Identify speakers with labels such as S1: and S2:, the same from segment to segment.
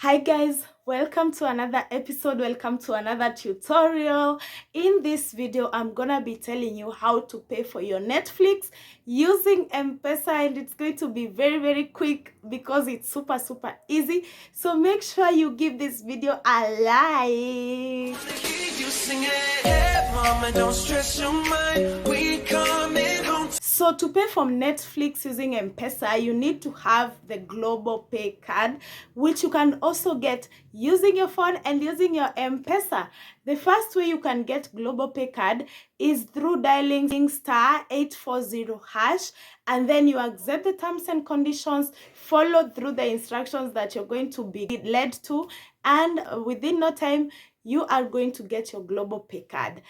S1: Hi guys, welcome to another episode, welcome to another tutorial. In this video I'm gonna be telling you how to pay for your Netflix using M-Pesa, and it's going to be very quick because it's super easy. So make sure you give this video a like. So to pay from Netflix using M-Pesa, you need to have the Global Pay card, which you can also get using your phone and using your M-Pesa. The first way you can get Global Pay card is through dialing *840#, and then you accept the terms and conditions, follow through the instructions that you're going to be led to, and within no time you are going to get your Global Pay card.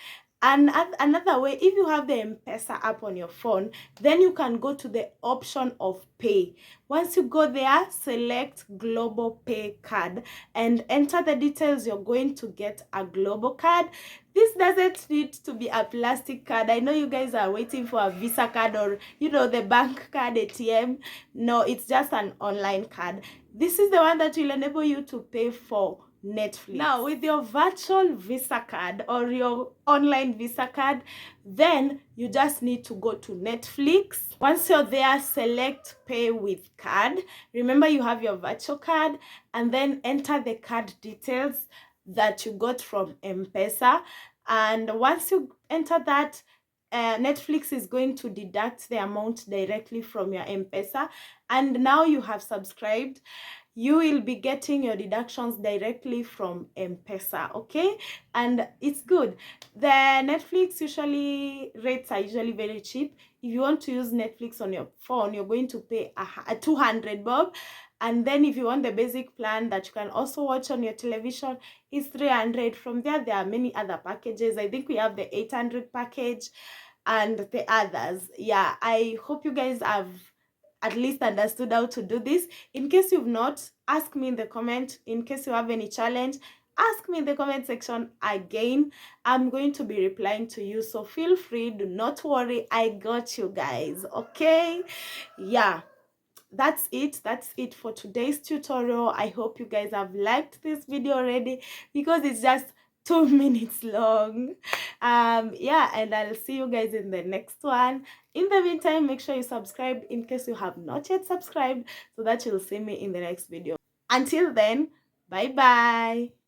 S1: And another way, if you have the M-Pesa app on your phone, then you can go to the option of pay. Once you go there, select Global Pay card and enter the details. You're going to get a global card. This doesn't need to be a plastic card. I know you guys are waiting for a Visa card or, the bank card, ATM. No, it's just an online card. This is the one that will enable you to pay for Netflix. Now, with your virtual Visa card or your online Visa card, then you just need to go to Netflix. Once you're there, select Pay with Card. Remember, you have your virtual card, and then enter the card details that you got from M-Pesa. And once you enter that, Netflix is going to deduct the amount directly from your M-Pesa, and now you have subscribed. You will be getting your deductions directly from M-Pesa, okay? And it's good. The Netflix rates are usually very cheap. If you want to use Netflix on your phone, you're going to pay a 200 bob. And then if you want the basic plan that you can also watch on your television, it's 300. From there are many other packages. I think we have the 800 package and the others. Yeah, I hope you guys have at least understood how to do this. In case you've not, ask me in the comment. In case you have any challenge, ask me in the comment section again. I'm going to be replying to you, so feel free, do not worry, I got you guys, okay? Yeah, that's it for today's tutorial. I hope you guys have liked this video already because it's just 2 minutes long. Yeah, and I'll see you guys in the next one. In the meantime, make sure you subscribe in case you have not yet subscribed, so that you'll see me in the next video. Until then, bye bye.